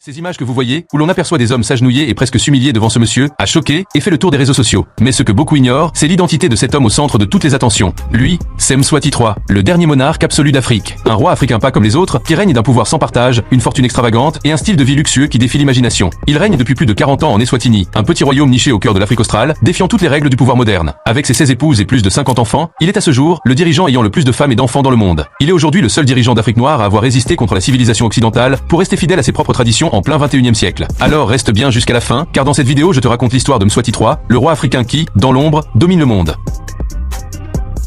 Ces images que vous voyez, où l'on aperçoit des hommes s'agenouiller et presque s'humilier devant ce monsieur, a choqué et fait le tour des réseaux sociaux. Mais ce que beaucoup ignorent, c'est l'identité de cet homme au centre de toutes les attentions. Lui, c'est Mswati III, le dernier monarque absolu d'Afrique. Un roi africain pas comme les autres, qui règne d'un pouvoir sans partage, une fortune extravagante et un style de vie luxueux qui défie l'imagination. Il règne depuis plus de 40 ans en Eswatini, un petit royaume niché au cœur de l'Afrique australe, défiant toutes les règles du pouvoir moderne. Avec ses 16 épouses et plus de 50 enfants, il est à ce jour le dirigeant ayant le plus de femmes et d'enfants dans le monde. Il est aujourd'hui le seul dirigeant d'Afrique noire à avoir résisté contre la civilisation occidentale pour rester fidèle à ses propres traditions en plein 21e siècle. Alors reste bien jusqu'à la fin, car dans cette vidéo je te raconte l'histoire de Mswati III, le roi africain qui, dans l'ombre, domine le monde.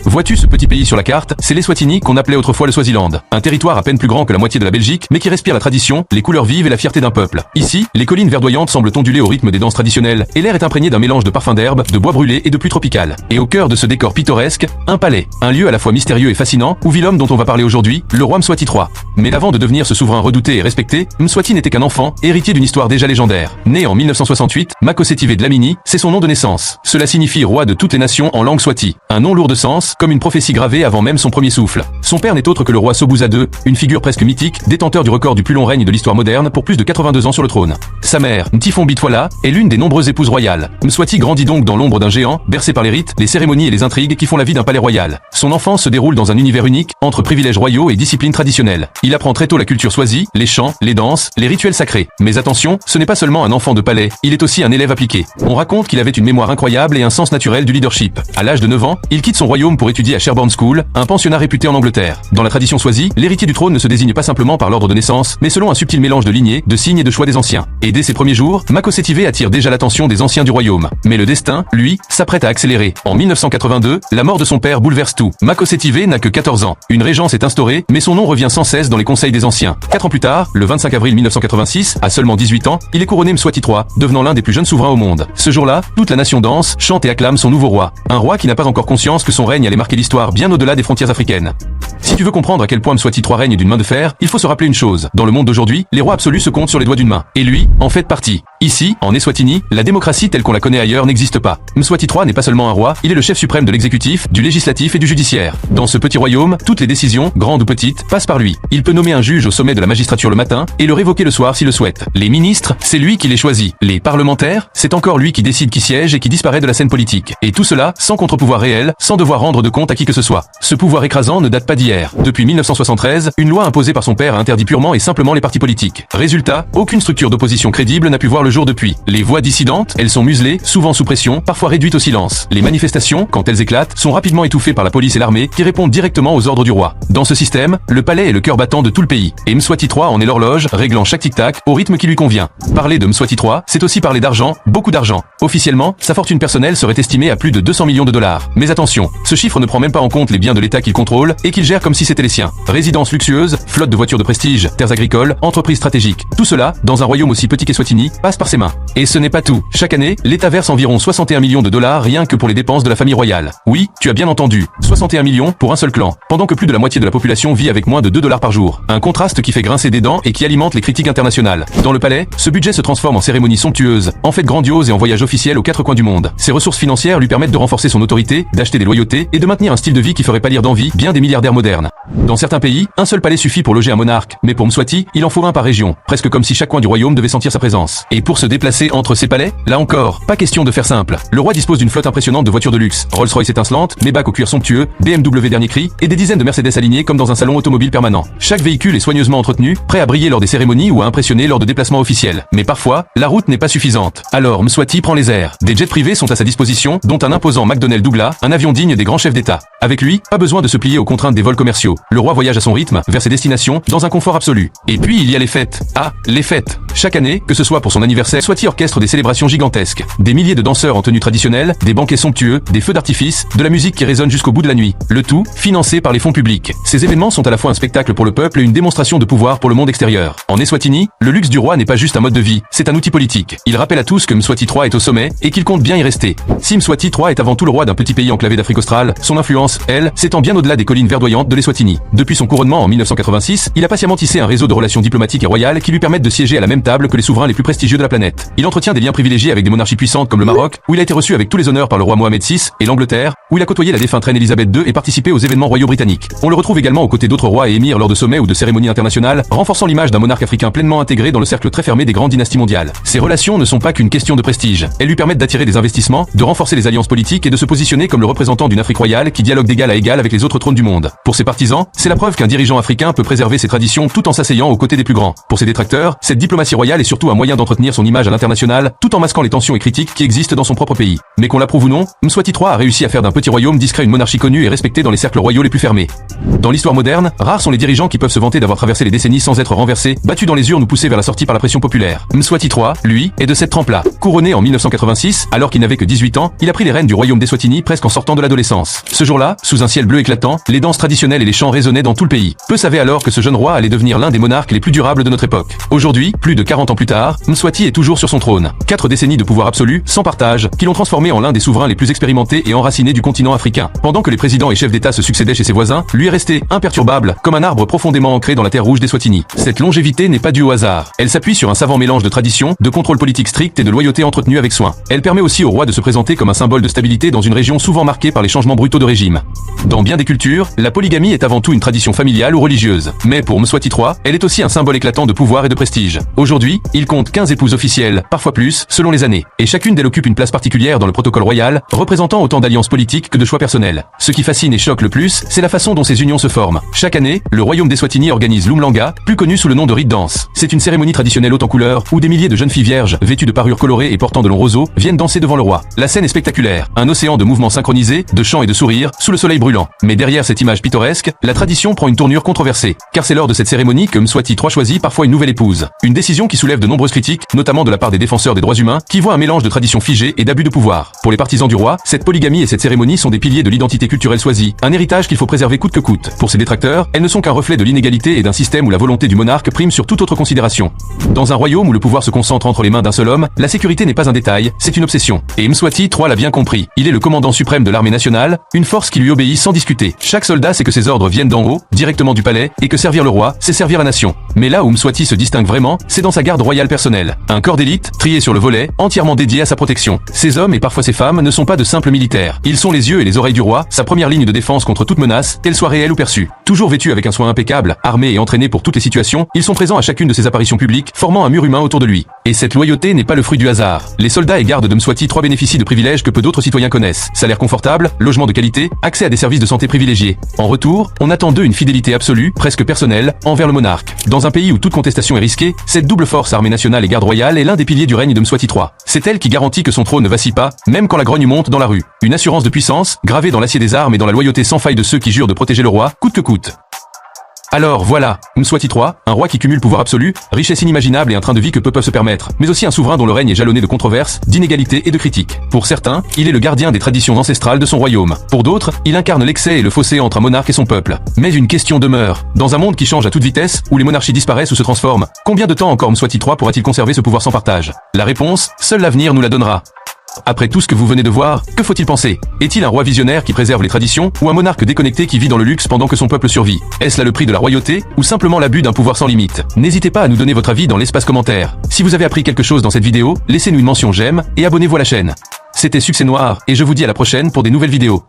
Vois-tu ce petit pays sur la carte? C'est l'Eswatini qu'on appelait autrefois le Swaziland. Un territoire à peine plus grand que la moitié de la Belgique, mais qui respire la tradition, les couleurs vives et la fierté d'un peuple. Ici, les collines verdoyantes semblent onduler au rythme des danses traditionnelles, et l'air est imprégné d'un mélange de parfums d'herbes, de bois brûlés et de pluie tropicale. Et au cœur de ce décor pittoresque, un palais. Un lieu à la fois mystérieux et fascinant, où vit l'homme dont on va parler aujourd'hui, le roi Mswati III. Mais avant de devenir ce souverain redouté et respecté, Mswati n'était qu'un enfant, héritier d'une histoire déjà légendaire. Né en 1968, Makoseti Dlamini, c'est son nom de naissance. Cela signifie roi de toutes les nations en langue swati. Un nom lourd de sens, comme une prophétie gravée avant même son premier souffle. Son père n'est autre que le roi Sobhuza II, une figure presque mythique, détenteur du record du plus long règne de l'histoire moderne pour plus de 82 ans sur le trône. Sa mère, Ntifon Bitwala, est l'une des nombreuses épouses royales. Mswati grandit donc dans l'ombre d'un géant, bercé par les rites, les cérémonies et les intrigues qui font la vie d'un palais royal. Son enfance se déroule dans un univers unique, entre privilèges royaux et disciplines traditionnelles. Il apprend très tôt la culture swazi, les chants, les danses, les rituels sacrés. Mais attention, ce n'est pas seulement un enfant de palais, il est aussi un élève appliqué. On raconte qu'il avait une mémoire incroyable et un sens naturel du leadership. À l'âge de 9 ans, il quitte son royaume pour étudier à Sherborne School, un pensionnat réputé en Angleterre. Dans la tradition swazi, l'héritier du trône ne se désigne pas simplement par l'ordre de naissance, mais selon un subtil mélange de lignées, de signes et de choix des anciens. Et dès ses premiers jours, Makoseti attire déjà l'attention des anciens du royaume. Mais le destin, lui, s'apprête à accélérer. En 1982, la mort de son père bouleverse tout. Makoseti n'a que 14 ans. Une régence est instaurée, mais son nom revient sans cesse dans les conseils des anciens. 4 ans plus tard, le 25 avril 1986, à seulement 18 ans, il est couronné Mswati III, devenant l'un des plus jeunes souverains au monde. Ce jour-là, toute la nation danse, chante et acclame son nouveau roi. Un roi qui n'a pas encore conscience que son règne allait marquer l'histoire bien au-delà des frontières africaines. Si tu veux comprendre à quel point Mswati III règne d'une main de fer, il faut se rappeler une chose. Dans le monde d'aujourd'hui, les rois absolus se comptent sur les doigts d'une main. Et lui, en fait partie. Ici, en Eswatini, la démocratie telle qu'on la connaît ailleurs n'existe pas. Mswati III n'est pas seulement un roi, il est le chef suprême de l'exécutif, du législatif et du judiciaire. Dans ce petit royaume, toutes les décisions, grandes ou petites, passent par lui. Il peut nommer un juge au sommet de la magistrature le matin et le révoquer le soir s'il le souhaite. Les ministres, c'est lui qui les choisit. Les parlementaires, c'est encore lui qui décide qui siège et qui disparaît de la scène politique. Et tout cela, sans contre-pouvoir réel, sans devoir rendre de compte à qui que ce soit. Ce pouvoir écrasant ne date pas d'hier. Depuis 1973, une loi imposée par son père a interdit purement et simplement les partis politiques. Résultat, aucune structure d'opposition crédible n'a pu voir le jour depuis. Les voix dissidentes, elles sont muselées, souvent sous pression, parfois réduites au silence. Les manifestations, quand elles éclatent, sont rapidement étouffées par la police et l'armée qui répondent directement aux ordres du roi. Dans ce système, le palais est le cœur battant de tout le pays. Et Mswati III en est l'horloge, réglant chaque tic-tac au rythme qui lui convient. Parler de Mswati III, c'est aussi parler d'argent, beaucoup d'argent. Officiellement, sa fortune personnelle serait estimée à plus de 200 millions de dollars. Mais attention, ce chiffre ne prend même pas en compte les biens de l'État qu'il contrôle et qu'il gère comme si c'était les siens. Résidences luxueuses, flotte de voitures de prestige, terres agricoles, entreprises stratégiques. Tout cela, dans un royaume aussi petit qu'Eswatini, passe par ses mains. Et ce n'est pas tout. Chaque année, l'État verse environ 61 millions de dollars rien que pour les dépenses de la famille royale. Oui, tu as bien entendu. 61 millions pour un seul clan. Pendant que plus de la moitié de la population vit avec moins de 2 dollars par jour. Un contraste qui fait grincer des dents et qui alimente les critiques internationales. Dans le palais, ce budget se transforme en cérémonies somptueuses, en fêtes grandioses et en voyages officiels aux 4 coins du monde. Ses ressources financières lui permettent de renforcer son autorité, d'acheter des loyautés et de maintenir un style de vie qui ferait pâlir d'envie bien des milliardaires modernes. Dans certains pays, un seul palais suffit pour loger un monarque, mais pour Mswati, il en faut un par région, presque comme si chaque coin du royaume devait sentir sa présence. Et pour se déplacer entre ces palais, là encore, pas question de faire simple. Le roi dispose d'une flotte impressionnante de voitures de luxe, Rolls-Royce étincelante, Maybach au cuir somptueux, BMW dernier cri, et des dizaines de Mercedes alignés comme dans un salon automobile permanent. Chaque véhicule est soigneusement entretenu, prêt à briller lors des cérémonies ou à impressionner lors de déplacements officiels. Mais parfois, la route n'est pas suffisante. Alors Mswati prend les airs. Des jets privés sont à sa disposition, dont un imposant McDonnell Douglas, un avion digne des grands chefs d'État. Avec lui, pas besoin de se plier aux contraintes des vols commerciaux. Le roi voyage à son rythme, vers ses destinations, dans un confort absolu. Et puis il y a les fêtes. Ah, les fêtes. Chaque année, que ce soit pour son anniversaire, Mswati orchestre des célébrations gigantesques. Des milliers de danseurs en tenue traditionnelle, des banquets somptueux, des feux d'artifice, de la musique qui résonne jusqu'au bout de la nuit. Le tout, financé par les fonds publics. Ces événements sont à la fois un spectacle pour le peuple et une démonstration de pouvoir pour le monde extérieur. En Eswatini, le luxe du roi n'est pas juste un mode de vie, c'est un outil politique. Il rappelle à tous que Mswati III est au sommet et qu'il compte bien y rester. Si Mswati III est avant tout le roi d'un petit pays enclavé d'Afrique australe, son influence, elle, s'étend bien au-delà des collines verdoyantes de l'Eswatini. Depuis son couronnement en 1986, il a patiemment tissé un réseau de relations diplomatiques et royales qui lui permettent de siéger à la même notable que les souverains les plus prestigieux de la planète. Il entretient des liens privilégiés avec des monarchies puissantes comme le Maroc, où il a été reçu avec tous les honneurs par le roi Mohamed VI, et l'Angleterre, où il a côtoyé la défunte reine Elisabeth II et participé aux événements royaux britanniques. On le retrouve également aux côtés d'autres rois et émirs lors de sommets ou de cérémonies internationales, renforçant l'image d'un monarque africain pleinement intégré dans le cercle très fermé des grandes dynasties mondiales. Ces relations ne sont pas qu'une question de prestige. Elles lui permettent d'attirer des investissements, de renforcer les alliances politiques et de se positionner comme le représentant d'une Afrique royale qui dialogue d'égal à égal avec les autres trônes du monde. Pour ses partisans, c'est la preuve qu'un dirigeant africain peut préserver ses traditions tout en s'asseyant aux côtés des plus grands. Pour ses détracteurs, cette diplomatie royale est surtout un moyen d'entretenir son image à l'international, tout en masquant les tensions et critiques qui existent dans son propre pays. Mais qu'on l'approuve ou non, Mswati III a réussi à faire d'un petit royaume discret une monarchie connue et respectée dans les cercles royaux les plus fermés. Dans l'histoire moderne, rares sont les dirigeants qui peuvent se vanter d'avoir traversé les décennies sans être renversés, battus dans les urnes ou poussés vers la sortie par la pression populaire. Mswati III, lui, est de cette trempe-là. Couronné en 1986, alors qu'il n'avait que 18 ans, il a pris les rênes du royaume d'Eswatini presque en sortant de l'adolescence. Ce jour-là, sous un ciel bleu éclatant, les danses traditionnelles et les chants résonnaient dans tout le pays. Peu savaient alors que ce jeune roi allait devenir l'un des monarques les plus durables de notre époque. Aujourd'hui, plus de 40 ans plus tard, Mswati est toujours sur son trône. 4 décennies de pouvoir absolu, sans partage, qui l'ont transformé en l'un des souverains les plus expérimentés et enracinés du continent africain. Pendant que les présidents et chefs d'État se succédaient chez ses voisins, lui est resté imperturbable, comme un arbre profondément ancré dans la terre rouge d'Eswatini. Cette longévité n'est pas due au hasard. Elle s'appuie sur un savant mélange de tradition, de contrôle politique strict et de loyauté entretenue avec soin. Elle permet aussi au roi de se présenter comme un symbole de stabilité dans une région souvent marquée par les changements brutaux de régime. Dans bien des cultures, la polygamie est avant tout une tradition familiale ou religieuse. Mais pour Mswati III, elle est aussi un symbole éclatant de pouvoir et de prestige. Aujourd'hui, il compte 15 épouses officielles, parfois plus, selon les années. Et chacune d'elles occupe une place particulière dans le protocole royal, représentant autant d'alliances politiques que de choix personnels. Ce qui fascine et choque le plus, c'est la façon dont ces unions se forment. Chaque année, le royaume d'Eswatini organise l'Umhlanga, plus connu sous le nom de rite dance. C'est une cérémonie traditionnelle haute en couleurs, où des milliers de jeunes filles vierges, vêtues de parures colorées et portant de longs roseaux, viennent danser devant le roi. La scène est spectaculaire, un océan de mouvements synchronisés, de chants et de sourires, sous le soleil brûlant. Mais derrière cette image pittoresque, la tradition prend une tournure controversée. Car c'est lors de cette cérémonie que Mswati III choisit parfois une nouvelle épouse. Une décision qui soulève de nombreuses critiques, notamment de la part des défenseurs des droits humains, qui voient un mélange de traditions figées et d'abus de pouvoir. Pour les partisans du roi, cette polygamie et cette cérémonie sont des piliers de l'identité culturelle swazie, un héritage qu'il faut préserver coûte que coûte. Pour ses détracteurs, elles ne sont qu'un reflet de l'inégalité et d'un système où la volonté du monarque prime sur toute autre considération. Dans un royaume où le pouvoir se concentre entre les mains d'un seul homme, la sécurité n'est pas un détail, c'est une obsession. Et Mswati III l'a bien compris. Il est le commandant suprême de l'armée nationale, une force qui lui obéit sans discuter. Chaque soldat sait que ses ordres viennent d'en haut, directement du palais, et que servir le roi, c'est servir la nation. Mais là où Mswati se distingue vraiment, c'est dans sa garde royale personnelle. Un corps d'élite, trié sur le volet, entièrement dédié à sa protection. Ces hommes et parfois ces femmes ne sont pas de simples militaires. Ils sont les yeux et les oreilles du roi, sa première ligne de défense contre toute menace, qu'elle soit réelle ou perçue. Toujours vêtus avec un soin impeccable, armés et entraînés pour toutes les situations, ils sont présents à chacune de ses apparitions publiques, formant un mur humain autour de lui. Et cette loyauté n'est pas le fruit du hasard. Les soldats et gardes de Mswati III bénéficient de privilèges que peu d'autres citoyens connaissent. Salaire confortable, logement de qualité, accès à des services de santé privilégiés. En retour, on attend d'eux une fidélité absolue, presque personnelle, envers le monarque. Dans un pays où toute contestation est risquée, cette double force armée nationale et garde royale est l'un des piliers du règne de Mswati III. C'est elle qui garantit que son trône ne vacille pas, même quand la grogne monte dans la rue. Une assurance de puissance, gravée dans l'acier des armes et dans la loyauté sans faille de ceux qui jurent de protéger le roi, coûte que coûte. Alors voilà, Mswati III, un roi qui cumule pouvoir absolu, richesse inimaginable et un train de vie que peu peuvent se permettre, mais aussi un souverain dont le règne est jalonné de controverses, d'inégalités et de critiques. Pour certains, il est le gardien des traditions ancestrales de son royaume. Pour d'autres, il incarne l'excès et le fossé entre un monarque et son peuple. Mais une question demeure. Dans un monde qui change à toute vitesse, où les monarchies disparaissent ou se transforment, combien de temps encore Mswati III pourra-t-il conserver ce pouvoir sans partage? La réponse, seul l'avenir nous la donnera. Après tout ce que vous venez de voir, que faut-il penser? Est-il un roi visionnaire qui préserve les traditions, ou un monarque déconnecté qui vit dans le luxe pendant que son peuple survit? Est-ce là le prix de la royauté, ou simplement l'abus d'un pouvoir sans limite? N'hésitez pas à nous donner votre avis dans l'espace commentaire. Si vous avez appris quelque chose dans cette vidéo, laissez-nous une mention j'aime, et abonnez-vous à la chaîne. C'était Succès Noir, et je vous dis à la prochaine pour des nouvelles vidéos.